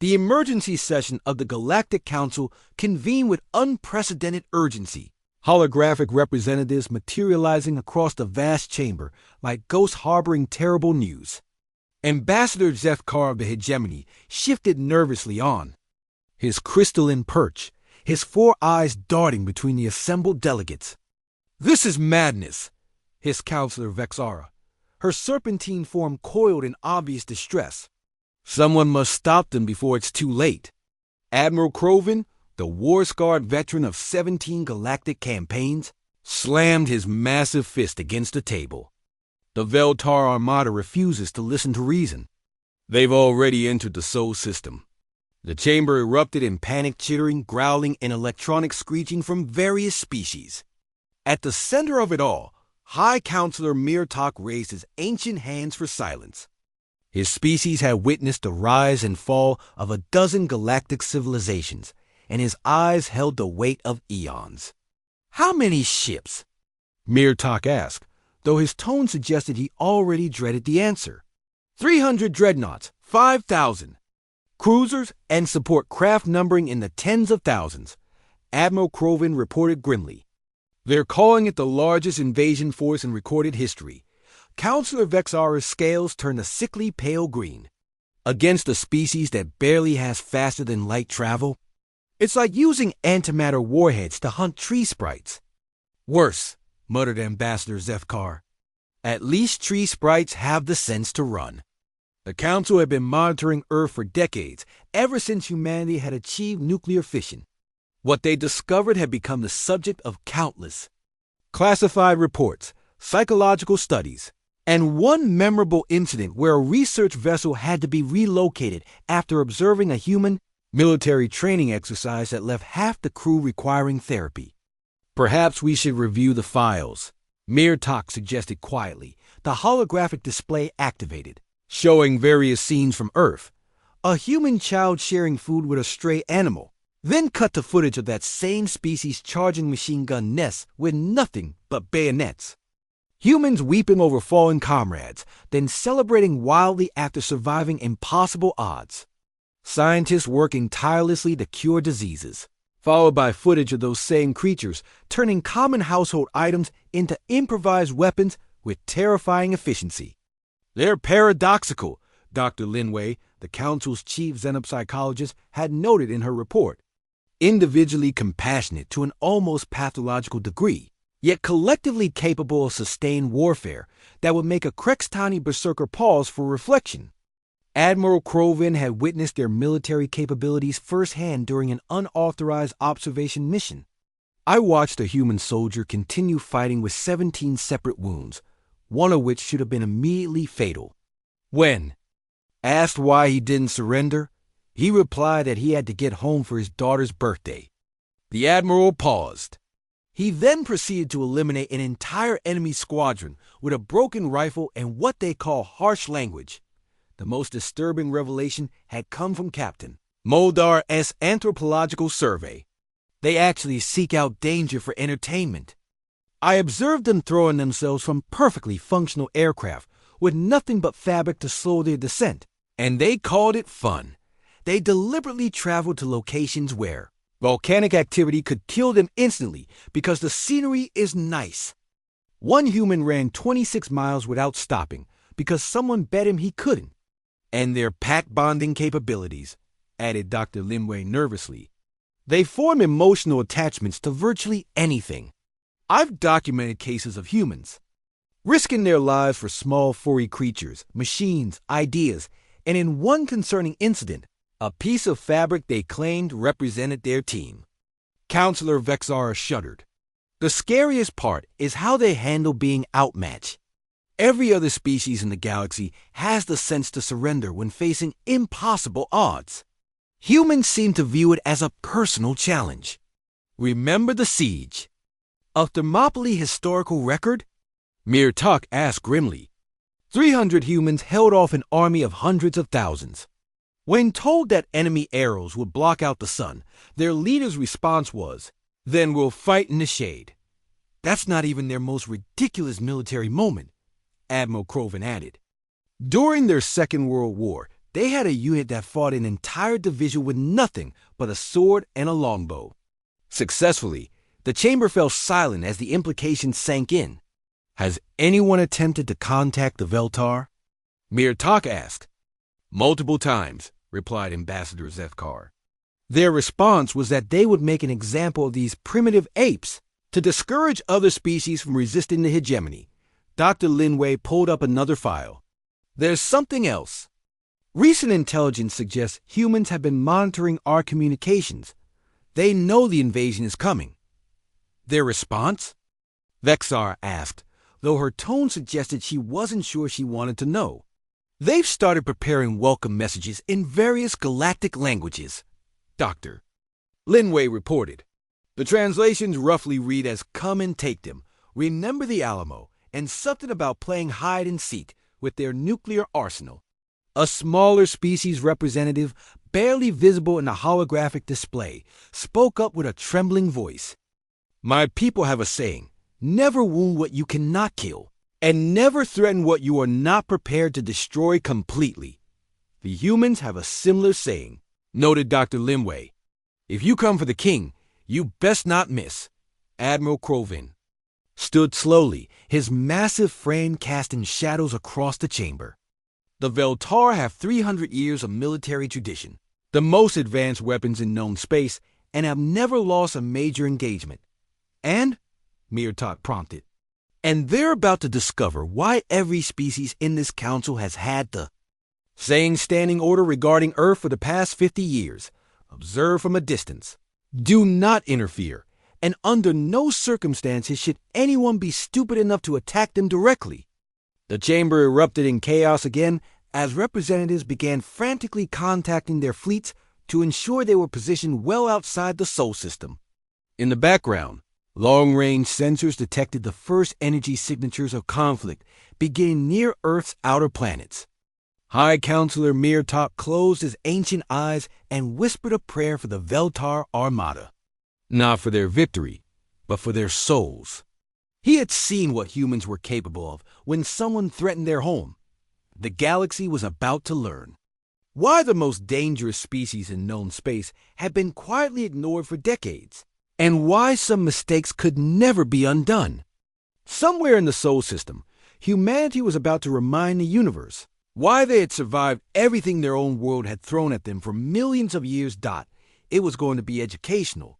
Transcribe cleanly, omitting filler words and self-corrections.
The emergency session of the Galactic Council convened with unprecedented urgency, holographic representatives materializing across the vast chamber like ghosts harboring terrible news. Ambassador Zefkar of the hegemony shifted nervously on, his crystalline perch, his 4 eyes darting between the assembled delegates. "This is madness," hissed Counselor Vexara, her serpentine form coiled in obvious distress. "Someone must stop them before it's too late." Admiral Croven, the war-scarred veteran of 17 galactic campaigns, slammed his massive fist against the table. "The Veltar Armada refuses to listen to reason. They've already entered the Sol system." The chamber erupted in panic chittering, growling, and electronic screeching from various species. At the center of it all, High Counselor Mirtok raised his ancient hands for silence. His species had witnessed the rise and fall of a dozen galactic civilizations, and his eyes held the weight of eons. "How many ships?" Mirtok asked, though his tone suggested he already dreaded the answer. 300 dreadnoughts, 5,000. Cruisers and support craft numbering in the tens of thousands, Admiral Croven reported grimly. "They're calling it the largest invasion force in recorded history." Counselor Vexara's scales turned a sickly pale green. "Against a species that barely has faster-than-light travel? It's like using antimatter warheads to hunt tree sprites." "Worse," muttered Ambassador Zefkar. "At least tree sprites have the sense to run." The Council had been monitoring Earth for decades, ever since humanity had achieved nuclear fission. What they discovered had become the subject of countless classified reports, psychological studies, and one memorable incident where a research vessel had to be relocated after observing a human military training exercise that left half the crew requiring therapy. "Perhaps we should review the files," Mirtok suggested quietly, the holographic display activated, showing various scenes from Earth. A human child sharing food with a stray animal, then cut to footage of that same species charging machine gun nests with nothing but bayonets. Humans weeping over fallen comrades, then celebrating wildly after surviving impossible odds. Scientists working tirelessly to cure diseases, followed by footage of those same creatures turning common household items into improvised weapons with terrifying efficiency. "They're paradoxical," Dr. Linway, the Council's chief xenopsychologist, had noted in her report. "Individually compassionate to an almost pathological degree, yet collectively capable of sustained warfare that would make a Krextani berserker pause for reflection." Admiral Croven had witnessed their military capabilities firsthand during an unauthorized observation mission. "I watched a human soldier continue fighting with 17 separate wounds, one of which should have been immediately fatal. When asked why he didn't surrender, he replied that he had to get home for his daughter's birthday." The Admiral paused. He then proceeded to eliminate an entire enemy squadron with a broken rifle and what they call harsh language. The most disturbing revelation had come from Captain Moldar's anthropological survey. They actually seek out danger for entertainment. "I observed them throwing themselves from perfectly functional aircraft with nothing but fabric to slow their descent, and they called it fun. They deliberately traveled to locations where volcanic activity could kill them instantly because the scenery is nice. One human ran 26 miles without stopping because someone bet him he couldn't. And their pack bonding capabilities," added Dr. Linway nervously. "They form emotional attachments to virtually anything. I've documented cases of humans risking their lives for small furry creatures, machines, ideas, and in one concerning incident, a piece of fabric they claimed represented their team." Counselor Vexara shuddered. "The scariest part is how they handle being outmatched. Every other species in the galaxy has the sense to surrender when facing impossible odds. Humans seem to view it as a personal challenge. Remember the siege of Thermopylae historical record?" Mirtok asked grimly. 300 humans held off an army of hundreds of thousands. When told that enemy arrows would block out the sun, their leader's response was, "Then we'll fight in the shade." That's not even their most ridiculous military moment, Admiral Croven added. During their Second World War, They had a unit that fought an entire division with nothing but a sword and a longbow. Successfully, the chamber fell silent as the implications sank in. Has anyone attempted to contact the Veltar? Mirtak asked. Multiple times, replied Ambassador Zethkar. Their response was that they would make an example of these primitive apes to discourage other species from resisting the hegemony. Dr. Linway pulled up another file. There's something else. Recent intelligence suggests humans have been monitoring our communications. They know the invasion is coming. Their response? Vexar asked, though her tone suggested she wasn't sure she wanted to know. They've started preparing welcome messages in various galactic languages, Dr. Linway reported. The translations roughly read as "Come and take them," "Remember the Alamo," and something about playing hide and seek with their nuclear arsenal. A smaller species representative, barely visible in the holographic display, spoke up with a trembling voice. My people have a saying, never wound what you cannot kill, and never threaten what you are not prepared to destroy completely. The humans have a similar saying, noted Dr. Linway. If you come for the king, you best not miss. Admiral Crovin stood slowly, his massive frame casting shadows across the chamber. The Veltar have 300 years of military tradition, the most advanced weapons in known space, and have never lost a major engagement. And, Mirtak prompted, and they're about to discover why every species in this council has had the same standing order regarding Earth for the past 50 years. Observe from a distance. Do not interfere, and under no circumstances should anyone be stupid enough to attack them directly. The chamber erupted in chaos again as representatives began frantically contacting their fleets to ensure they were positioned well outside the Sol system. In the background, long-range sensors detected the first energy signatures of conflict beginning near Earth's outer planets. High Counselor Mirtak closed his ancient eyes and whispered a prayer for the Veltar Armada. Not for their victory, but for their souls. He had seen what humans were capable of when someone threatened their home. The galaxy was about to learn why the most dangerous species in known space had been quietly ignored for decades, and why some mistakes could never be undone. Somewhere in the Sol system, humanity was about to remind the universe why they had survived everything their own world had thrown at them for millions of years. It was going to be educational,